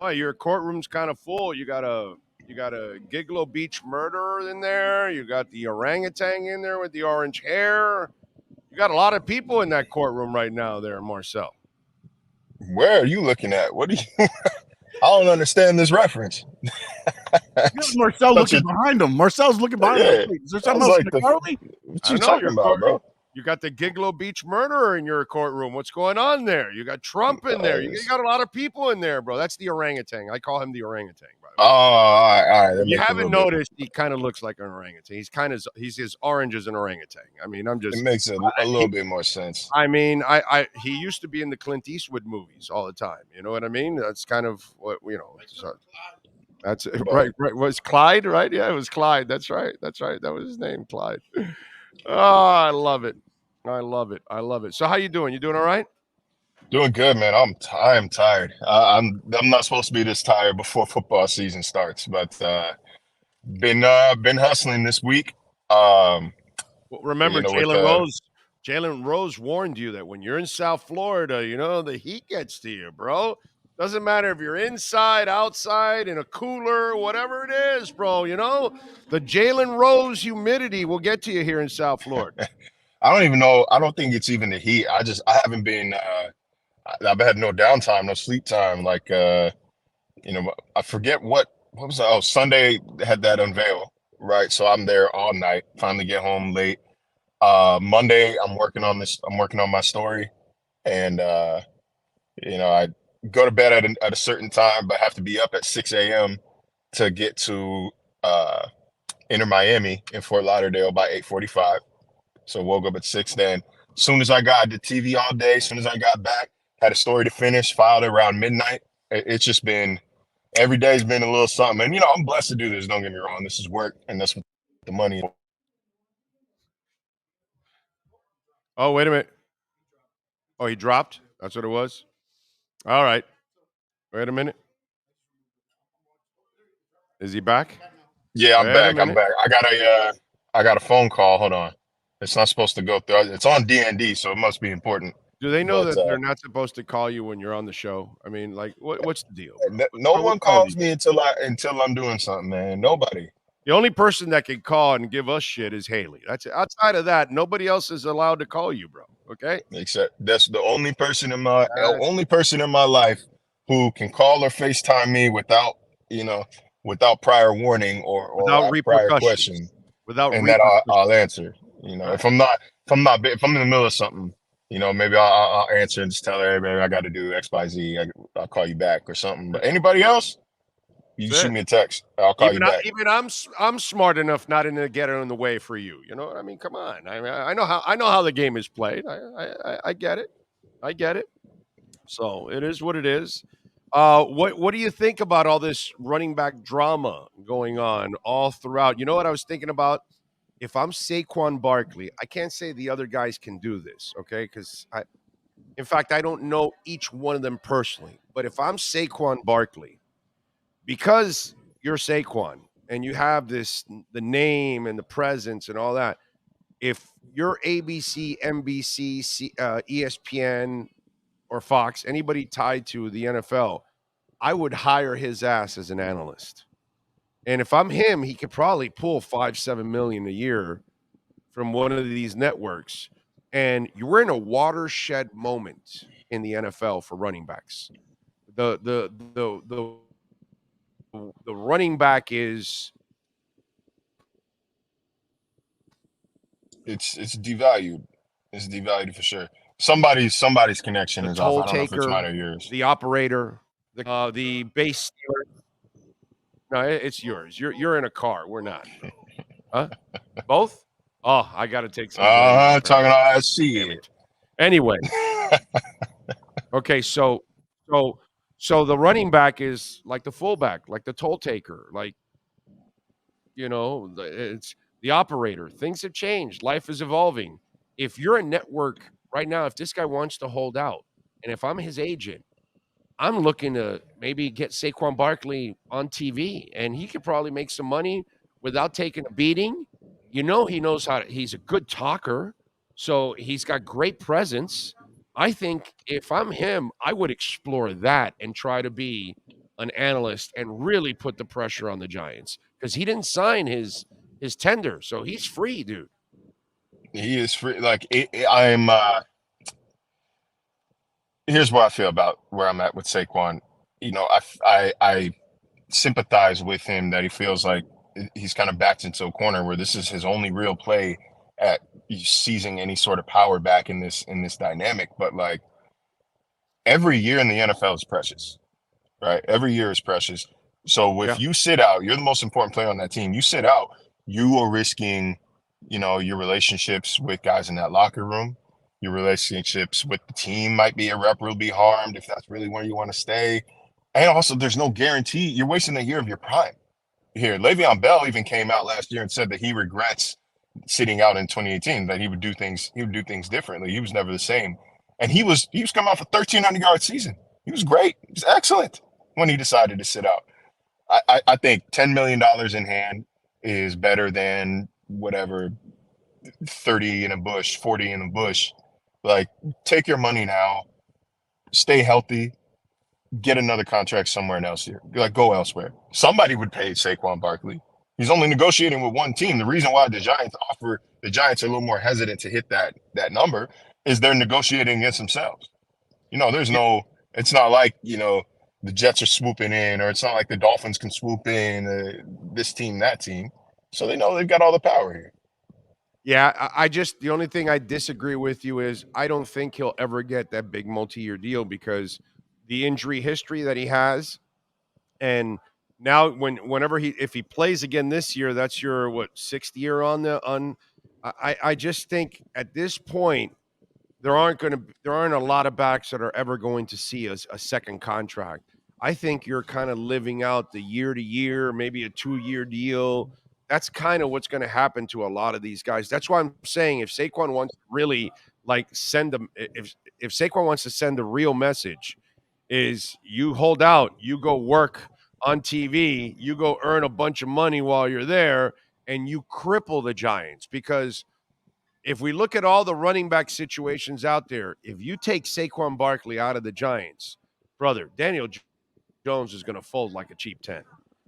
Oh, your courtroom's kind of full. You got a Gigolo Beach murderer in there. You got the orangutan in there with the orange hair. You got a lot of people in that courtroom right now there, Marcel. Where are you looking at? What do you? I don't understand this reference. Marcel looking behind him. Marcel's looking behind him. Wait, is there something else, Carly? What you talking about, bro? You got the Gigolo Beach murderer in your courtroom. What's going on there? You got Trump in there. You got a lot of people in there, bro. That's the orangutan. I call him the orangutan, by the way. Oh, all right. You haven't noticed he kind of looks like an orangutan. He's as orange as an orangutan. I mean, It makes a little bit more sense. I mean, he used to be in the Clint Eastwood movies all the time. You know what I mean? That's kind of what that's right. Was Clyde, right? Yeah, it was Clyde. That's right. That was his name, Clyde. Oh, I love it. So how you doing? You doing all right? Doing good, man. I am tired. I'm not supposed to be this tired before football season starts, but been hustling this week. Well, remember, Jalen Rose warned you that when you're in South Florida, the heat gets to you, bro. Doesn't matter if you're inside, outside, in a cooler, whatever it is, bro. The Jalen Rose humidity will get to you here in South Florida. I don't even know. I don't think it's even the heat. I haven't been. I've had no downtime, no sleep time. Like, I forget what was that? Oh, Sunday had that unveil, right? So I'm there all night. Finally get home late. Monday, I'm working on my story, and I go to bed at a certain time, but have to be up at 6 a.m. to get to InterMiami in Fort Lauderdale by 8:45. So woke up at 6 then. As soon as I got the TV all day, as soon as I got back, had a story to finish, filed around midnight. It's just been, every day's been a little something. And, I'm blessed to do this. Don't get me wrong. This is work, and that's what the money. Oh, wait a minute. Oh, he dropped? That's what it was? All right. Wait a minute. Is he back? Yeah, I'm back. I got a phone call. Hold on. It's not supposed to go through. It's on DND, so it must be important. Do they know that they're not supposed to call you when you're on the show? I mean, like, what's the deal? No one calls me until I'm doing something, man. Nobody. The only person that can call and give us shit is Haley. That's it. Outside of that, nobody else is allowed to call you, bro. Okay? Except that's the only person in my life who can call or FaceTime me without prior warning or without prior question. That I'll answer. If I'm in the middle of something, maybe I'll answer and just tell her, hey, baby, I got to do XYZ. I'll call you back or something. But anybody else, you shoot me a text. I'll call you back. Even I'm smart enough not to get in the way for you. You know what I mean? Come on. I know how the game is played. I get it. So it is what it is. What do you think about all this running back drama going on all throughout? You know what I was thinking about? If I'm Saquon Barkley, I can't say the other guys can do this, okay? Because in fact, I don't know each one of them personally. But if I'm Saquon Barkley, because you're Saquon and you have the name and the presence and all that, if you're ABC, NBC, ESPN, or Fox, anybody tied to the NFL, I would hire his ass as an analyst. And if I'm him, he could probably pull $5-7 million a year from one of these networks. And you're in a watershed moment in the NFL for running backs. The running back is it's devalued. It's devalued for sure. Somebody's connection is off. I don't know if it's mine or yours. The operator, the base stealer. No, it's yours. You're in a car. We're not. Huh? Both? Oh, I got to take some. Talking all that shit. Anyway. Okay, so the running back is like the fullback, like the toll taker, like it's the operator. Things have changed. Life is evolving. If you're a network right now, if this guy wants to hold out, and if I'm his agent, I'm looking to maybe get Saquon Barkley on TV, and he could probably make some money without taking a beating. He knows he's a good talker, so he's got great presence. I think if I'm him, I would explore that and try to be an analyst and really put the pressure on the Giants because he didn't sign his tender, so he's free, dude. He is free. Like I'm. Here's what I feel about where I'm at with Saquon. You know, I sympathize with him that he feels like he's kind of backed into a corner where this is his only real play at seizing any sort of power back in this dynamic. But like every year in the NFL is precious, right? Every year is precious. So if you sit out, you're the most important player on that team. You sit out, you are risking, you know, your relationships with guys in that locker room. Your relationships with the team might be irreparably harmed if that's really where you want to stay. And also, there's no guarantee. You're wasting a year of your prime here. Le'Veon Bell even came out last year and said that he regrets sitting out in 2018, that he would do things differently. He was never the same. And he was coming off a 1,300-yard season. He was great. He was excellent when he decided to sit out. I think $10 million in hand is better than whatever 30 in a bush, 40 in a bush. Like, take your money now, stay healthy, get another contract somewhere else here. Like, go elsewhere. Somebody would pay Saquon Barkley. He's only negotiating with one team. The reason why the Giants are a little more hesitant to hit that number is they're negotiating against themselves. You know, it's not like, you know, the Jets are swooping in, or it's not like the Dolphins can swoop in, this team, that team. So they know they've got all the power here. Yeah, the only thing I disagree with you is I don't think he'll ever get that big multi-year deal because the injury history that he has, and now whenever if he plays again this year, that's your sixth year on. I just think at this point there aren't a lot of backs that are ever going to see a second contract. I think you're kind of living out the year to year, maybe a 2-year deal. That's kind of what's going to happen to a lot of these guys. That's why I'm saying if Saquon wants to really send them, if Saquon wants to send a real message, is you hold out, you go work on TV, you go earn a bunch of money while you're there, and you cripple the Giants because if we look at all the running back situations out there, if you take Saquon Barkley out of the Giants, brother, Daniel Jones is going to fold like a cheap 10.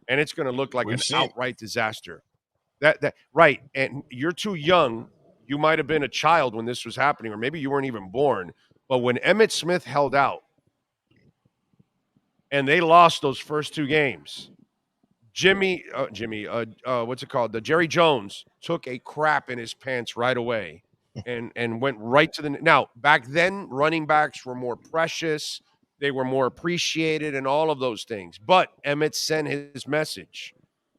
And it's going to look like an outright disaster. That right. And you're too young. You might have been a child when this was happening, or maybe you weren't even born. But when Emmitt Smith held out and they lost those first 2 games, what's it called? The Jerry Jones took a crap in his pants right away and went right to the. Now, back then, running backs were more precious. They were more appreciated and all of those things. But Emmitt sent his message.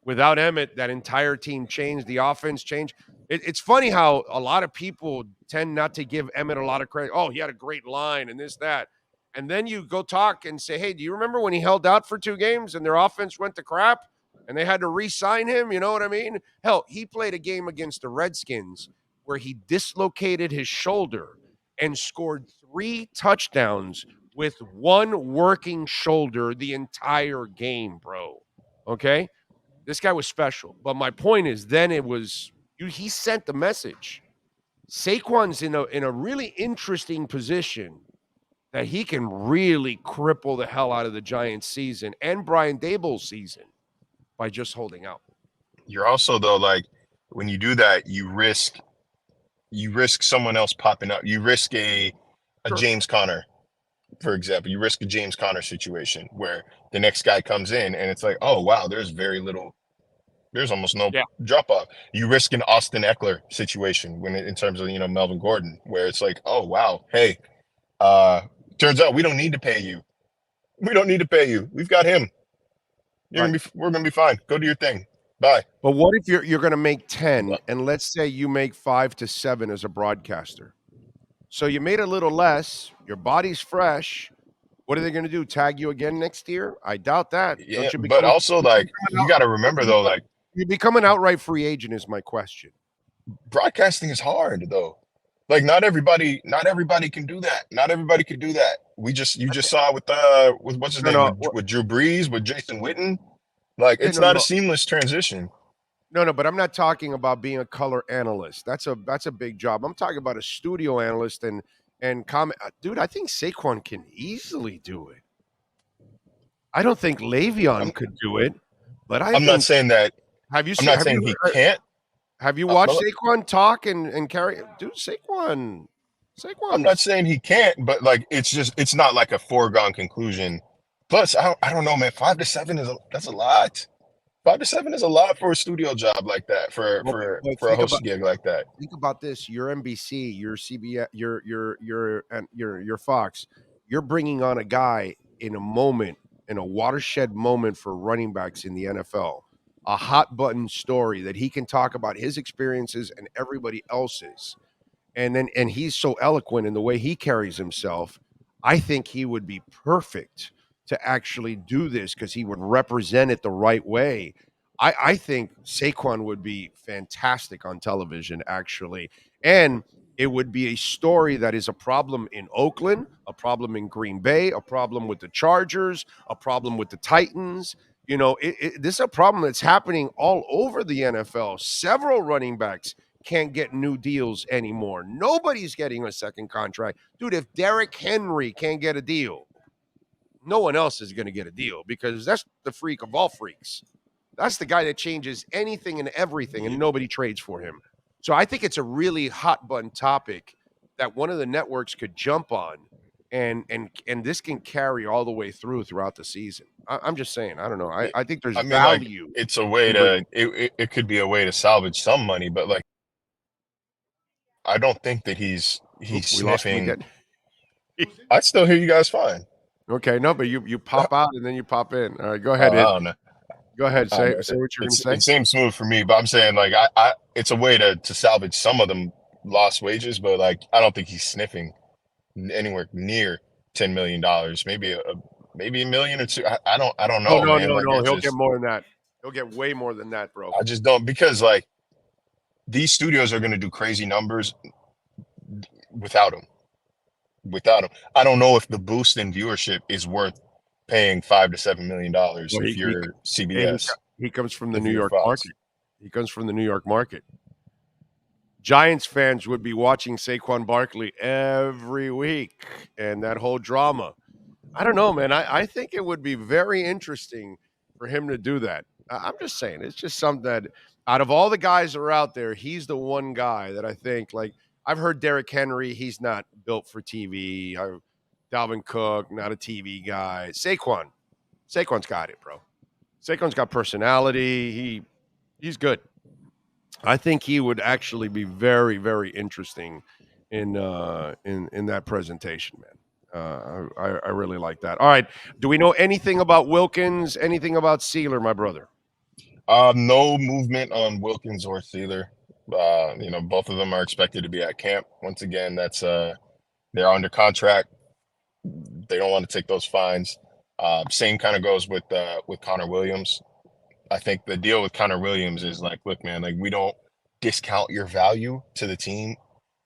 Without Emmitt, that entire team changed. The offense changed. It's funny how a lot of people tend not to give Emmitt a lot of credit. Oh, he had a great line and this, that. And then you go talk and say, hey, do you remember when he held out for 2 games and their offense went to crap? And they had to re-sign him, you know what I mean? Hell, he played a game against the Redskins where he dislocated his shoulder and scored 3 touchdowns with one working shoulder the entire game, bro. Okay? This guy was special. But my point is, then he sent the message. Saquon's in a really interesting position that he can really cripple the hell out of the Giants season and Brian Daboll's season by just holding out. You're also, though, like, when you do that, you risk someone else popping up. You risk a James Conner, for example. You risk a James Conner situation where the next guy comes in and it's like, oh, wow, there's almost no drop off. You risk an Austin Eckler situation in terms of, you know, Melvin Gordon, where it's like, oh, wow, hey, turns out we don't need to pay you. We don't need to pay you. We've got him. We're going to be fine. Go do your thing. Bye. But what if you're going to make 10 and let's say you make 5 to 7 as a broadcaster? So you made a little less, your body's fresh. What are they going to do? Tag you again next year? I doubt that. Yeah, but also, like, you got to remember, though, like, you become an outright free agent is my question. Broadcasting is hard, though. Like, not everybody can do that. Not everybody can do that. You just saw with what's his name, with Drew Brees, with Jason Witten. Like, it's not a seamless transition. No, but I'm not talking about being a color analyst. That's a big job. I'm talking about a studio analyst and comment. Dude, I think Saquon can easily do it. I don't think Le'Veon could do it, but I I'm not think. saying that. Have you I'm seen? not saying he can't. Have you watched But Saquon talk and carry? Dude, Saquon's. I'm not saying he can't, but like it's not like a foregone conclusion. Plus, I don't know, man. 5 to 7 that's a lot. 5 to 7 is a lot for a studio job like that, for Well, a host gig like that. Think about this: your NBC, your CBS, your Fox. You're bringing on a guy in a moment, in a watershed moment for running backs in the NFL. A hot button story that he can talk about his experiences and everybody else's. And he's so eloquent in the way he carries himself. I think he would be perfect to actually do this because he would represent it the right way. I think Saquon would be fantastic on television, actually. And it would be a story that is a problem in Oakland, a problem in Green Bay, a problem with the Chargers, a problem with the Titans. This is a problem that's happening all over the NFL. Several running backs can't get new deals anymore. Nobody's getting a second contract. Dude, if Derrick Henry can't get a deal, no one else is going to get a deal because that's the freak of all freaks. That's the guy that changes anything and everything, and nobody trades for him. So I think it's a really hot button topic that one of the networks could jump on, and this can carry all the way throughout the season. I'm just saying. I don't know. I think there's value. Like, it's a way to it could be a way to salvage some money, but like I don't think that he's sniffing. I still hear you guys fine. Okay, no, but you pop out and then you pop in. All right, go ahead, Ed. I don't know. Go ahead, say what you're going to say. It seems smooth for me, but I'm saying like I it's a way to salvage some of them lost wages, but like I don't think he's sniffing anywhere near $10 million. Maybe a million or two. I don't know. No, man. no. He'll get more than that. He'll get way more than that, bro. I just don't, because like these studios are going to do crazy numbers without him. I don't know if the boost in viewership is worth paying $5 to $7 million if you're CBS. He comes from the New York market. He comes from the New York market. Giants fans would be watching Saquon Barkley every week and that whole drama. I don't know, man. I think it would be very interesting for him to do that. I'm just saying. It's just something that out of all the guys that are out there, he's the one guy that I think, like, I've heard Derrick Henry, he's not built for TV. Dalvin Cook, not a TV guy. Saquon's got it, bro. Saquon's got personality. He's good. I think he would actually be very, very interesting in that presentation, man. I really like that. All right. Do we know anything about Wilkins? Anything about Sealer, my brother? No movement on Wilkins or Sealer. Both of them are expected to be at camp. Once again, that's they're under contract. They don't want to take those fines. Same kind of goes with Connor Williams. I think the deal with Connor Williams is like, look, man, like we don't discount your value to the team.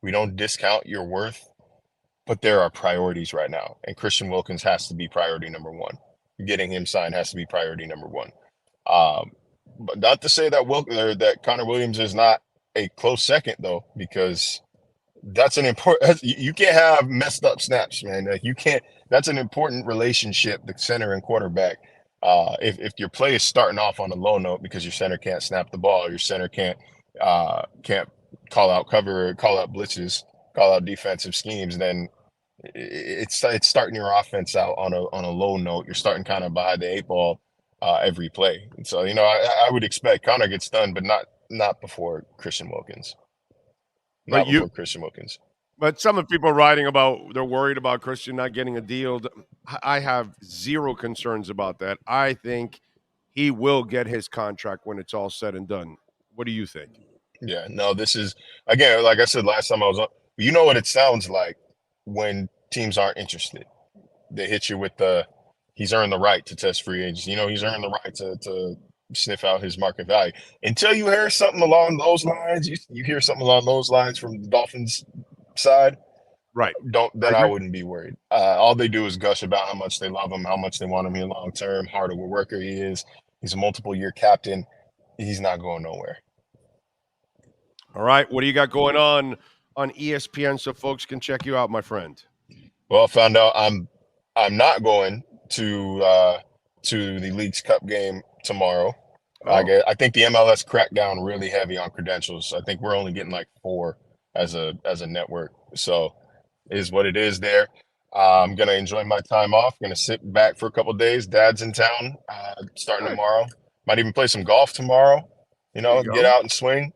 We don't discount your worth, but there are priorities right now. And Christian Wilkins has to be priority number one. Getting him signed has to be priority number one. But not to say that Connor Williams is not a close second, though, because that's an important. You can't have messed up snaps, man. Like you can't. That's an important relationship, the center and quarterback. If your play is starting off on a low note because your center can't snap the ball, your center can't call out cover, call out blitzes, call out defensive schemes, then it's starting your offense out on a low note. You're starting kind of behind the eight ball every play. And so I would expect Connor gets done, but not before Christian Wilkins. Before Christian Wilkins. But some of the people are writing about they're worried about Christian not getting a deal. I have zero concerns about that. I think he will get his contract when it's all said and done. What do you think? Yeah, no, this is, again, like I said last time I was on, you know what it sounds like when teams aren't interested. They hit you with he's earned the right to test free agents. He's earned the right to sniff out his market value. Until you hear something along those lines, you hear something along those lines from the Dolphins side, right? I wouldn't be worried. All they do is gush about how much they love him, how much they want him here long term, hard of a worker he is. He's a multiple year captain. He's not going nowhere. All right, what do you got going on ESPN so folks can check you out, my friend? Well, I found out I'm not going to to the Leagues Cup game tomorrow. Oh. I think the MLS cracked down really heavy on credentials. I think we're only getting like 4 as a network. So it is what it is there. I'm gonna enjoy my time off. Gonna sit back for a couple of days. Dad's in town starting tomorrow. Might even play some golf tomorrow. Get out and swing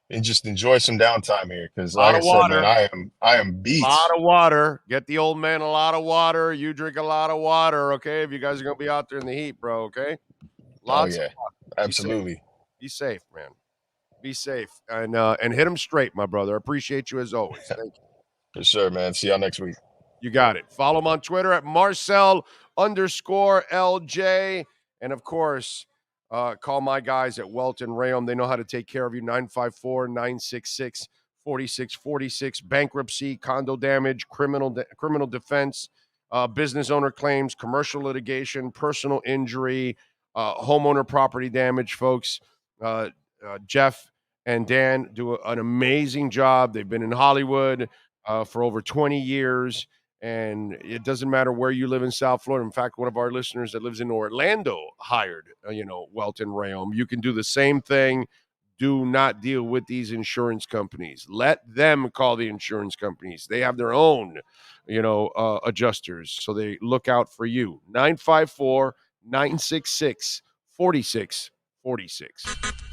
and just enjoy some downtime here. Because like I said, man, I am beat. A lot of water. Get the old man a lot of water. You drink a lot of water, okay? If you guys are gonna be out there in the heat, bro, okay? Lots of water. Absolutely. Be safe, man. Be safe. And hit them straight, my brother. I appreciate you as always. Thank you. For sure, man. See y'all next week. You got it. Follow him on Twitter at Marcel_LJ. And of course, call my guys at Welt Rheaume. They know how to take care of you. 954-966-4646. Bankruptcy, condo damage, criminal defense, business owner claims, commercial litigation, personal injury, homeowner property damage, folks. Jeff and Dan do an amazing job. They've been in Hollywood for over 20 years. And it doesn't matter where you live in South Florida. In fact, one of our listeners that lives in Orlando hired, Welt Rheaume. You can do the same thing. Do not deal with these insurance companies. Let them call the insurance companies. They have their own, adjusters. So they look out for you. 954-966-4646.